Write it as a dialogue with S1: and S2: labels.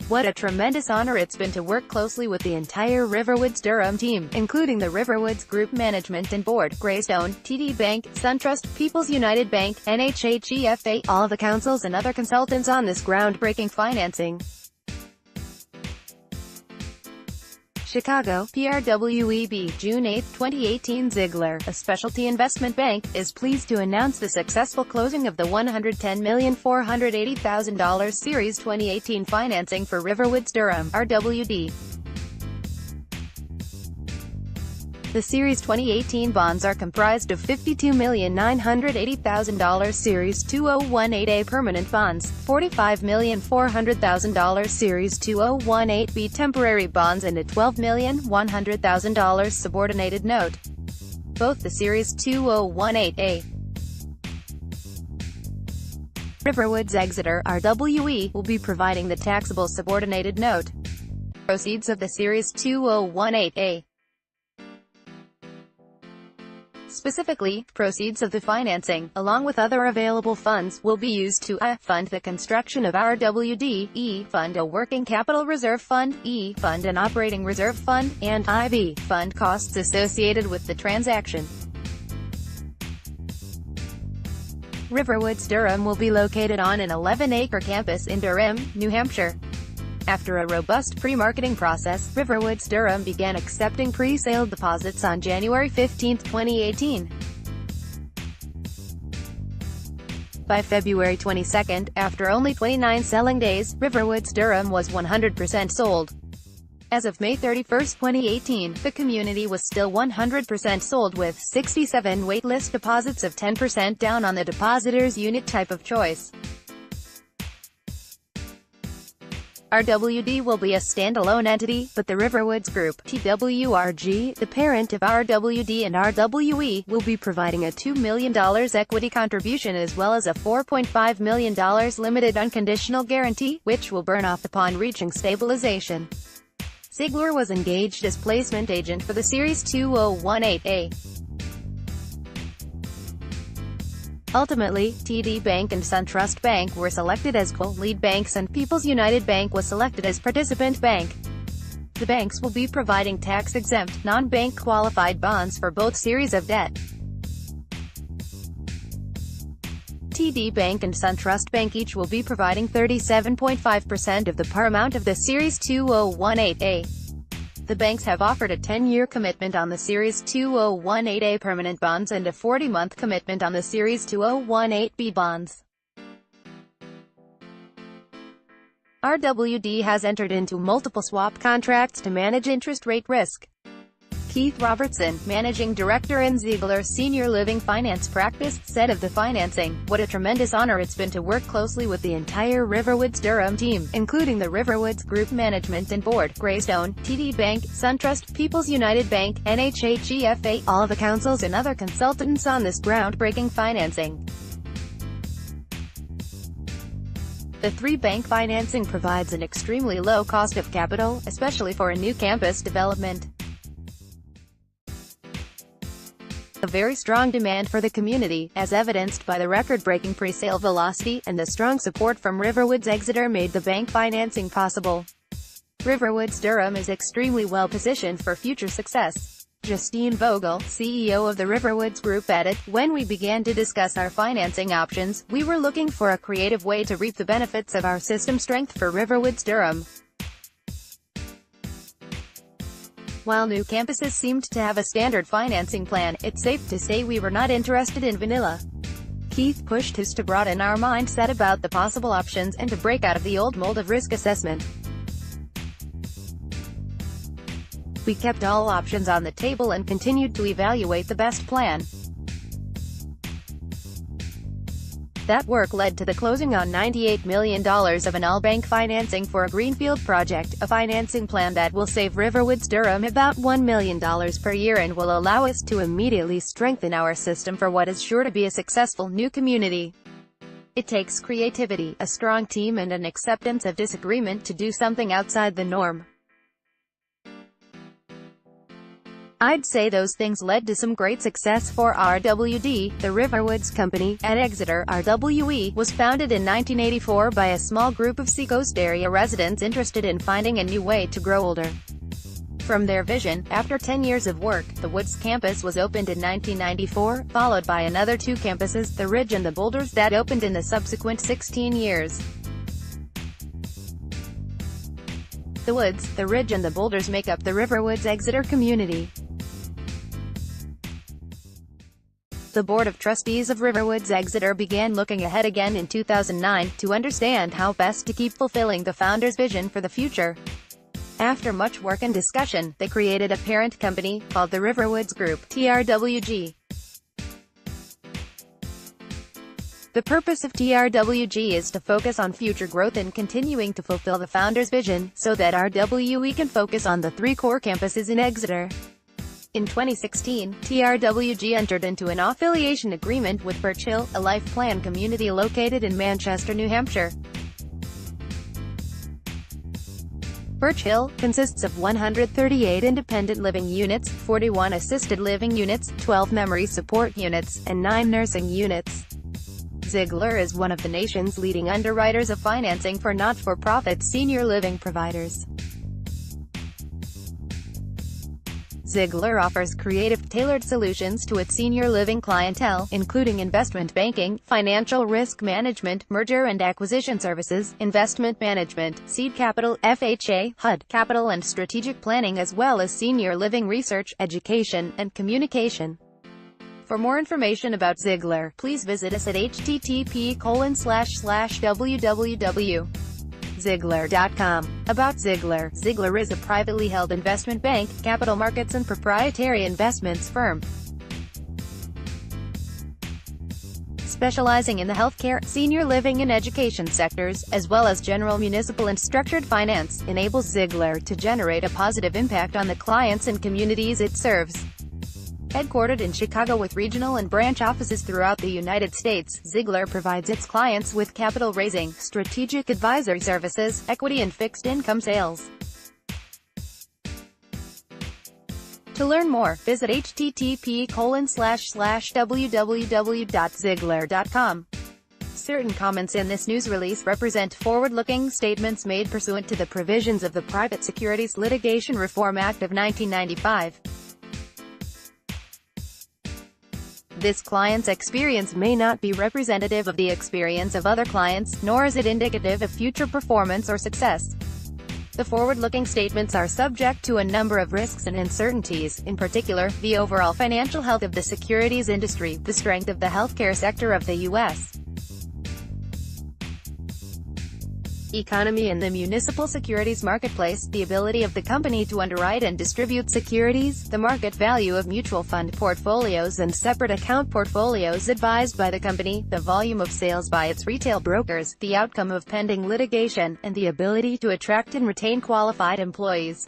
S1: What a tremendous honor it's been to work closely with the entire RiverWoods Durham team, including the RiverWoods Group Management and Board, Greystone, TD Bank, Suntrust, People's United Bank, NHHEFA, all the councils and other consultants on this groundbreaking financing. Chicago, PRWEB, June 8, 2018. Ziegler, a specialty investment bank, is pleased to announce the successful closing of the $110,480,000 Series 2018 financing for RiverWoods Durham, RWD. The Series 2018 bonds are comprised of $52,980,000 Series 2018A permanent bonds, $45,400,000 Series 2018B temporary bonds and a $12,100,000 subordinated note. Both the Series 2018A RiverWoods Exeter, RWE, will be providing the taxable subordinated note. Proceeds of the Series 2018A. Specifically, proceeds of the financing, along with other available funds, will be used to a. Fund the construction of RWD, e. Fund a working capital reserve fund, e. Fund an operating reserve fund, and b. Fund costs associated with the transaction. RiverWoods Durham will be located on an 11-acre campus in Durham, New Hampshire. After a robust pre-marketing process, RiverWoods Durham began accepting pre-sale deposits on January 15, 2018. By February 22, after only 29 selling days, RiverWoods Durham was 100% sold. As of May 31, 2018, the community was still 100% sold with 67 waitlist deposits of 10% down on the depositor's unit type of choice. RWD will be a standalone entity, but the RiverWoods Group, TWRG, the parent of RWD and RWE, will be providing a $2 million equity contribution as well as a $4.5 million limited unconditional guarantee, which will burn off upon reaching stabilization. Ziegler was engaged as placement agent for the Series 2018A. Ultimately, TD Bank and Suntrust Bank were selected as co-lead banks and People's United Bank was selected as participant bank. The banks will be providing tax-exempt, non-bank qualified bonds for both series of debt. TD Bank and Suntrust Bank each will be providing 37.5% of the par amount of the Series 2018A. The banks have offered a 10-year commitment on the Series 2018A permanent bonds and a 40-month commitment on the Series 2018B bonds. RWD has entered into multiple swap contracts to manage interest rate risk. Keith Robertson, Managing Director in Ziegler's Senior Living Finance Practice, said of the financing, "What a tremendous honor it's been to work closely with the entire RiverWoods Durham team, including the RiverWoods Group Management and Board, Greystone, TD Bank, Suntrust, People's United Bank, NHHEFA, all the councils and other consultants on this groundbreaking financing." The three-bank financing provides an extremely low cost of capital, especially for a new campus development. A very strong demand for the community, as evidenced by the record-breaking pre-sale velocity, and the strong support from RiverWoods Exeter made the bank financing possible. RiverWoods Durham is extremely well positioned for future success. Justine Vogel, CEO of the RiverWoods Group, added, "When we began to discuss our financing options, we were looking for a creative way to reap the benefits of our system strength for RiverWoods Durham. While new campuses seemed to have a standard financing plan, it's safe to say we were not interested in vanilla." Keith pushed us to broaden our mindset about the possible options and to break out of the old mold of risk assessment. We kept all options on the table and continued to evaluate the best plan. That work led to the closing on $98 million of an all-bank financing for a greenfield project, a financing plan that will save RiverWoods Durham about $1 million per year and will allow us to immediately strengthen our system for what is sure to be a successful new community. It takes creativity, a strong team and an acceptance of disagreement to do something outside the norm. I'd say those things led to some great success for RWD, the RiverWoods Company, at Exeter. RWE was founded in 1984 by a small group of Seacoast area residents interested in finding a new way to grow older. From their vision, after 10 years of work, the Woods campus was opened in 1994, followed by another 2 campuses, the Ridge and the Boulders, that opened in the subsequent 16 years. The Woods, the Ridge and the Boulders make up the RiverWoods Exeter community. The Board of Trustees of RiverWoods Exeter began looking ahead again in 2009, to understand how best to keep fulfilling the founder's vision for the future. After much work and discussion, they created a parent company, called the RiverWoods Group, TRWG. The purpose of TRWG is to focus on future growth and continuing to fulfill the founder's vision, so that RWE can focus on the 3 core campuses in Exeter. In 2016, TRWG entered into an affiliation agreement with Birch Hill, a life plan community located in Manchester, New Hampshire. Birch Hill consists of 138 independent living units, 41 assisted living units, 12 memory support units, and 9 nursing units. Ziegler is one of the nation's leading underwriters of financing for not-for-profit senior living providers. Ziegler offers creative, tailored solutions to its senior living clientele, including investment banking, financial risk management, merger and acquisition services, investment management, seed capital, FHA, HUD, capital and strategic planning, as well as senior living research, education, and communication. For more information about Ziegler, please visit us at http://www.ziegler.com. About Ziegler. Ziegler is a privately held investment bank, capital markets and proprietary investments firm, specializing in the healthcare, senior living and education sectors, as well as general municipal and structured finance, enables Ziegler to generate a positive impact on the clients and communities it serves. Headquartered in Chicago with regional and branch offices throughout the United States, Ziegler provides its clients with capital raising, strategic advisory services, equity and fixed income sales. To learn more, visit http://www.ziegler.com. Certain comments in this news release represent forward-looking statements made pursuant to the provisions of the Private Securities Litigation Reform Act of 1995. This client's experience may not be representative of the experience of other clients, nor is it indicative of future performance or success. The forward-looking statements are subject to a number of risks and uncertainties, in particular, the overall financial health of the securities industry, the strength of the healthcare sector of the U.S. economy and the municipal securities marketplace, the ability of the company to underwrite and distribute securities, the market value of mutual fund portfolios and separate account portfolios advised by the company, the volume of sales by its retail brokers, the outcome of pending litigation, and the ability to attract and retain qualified employees.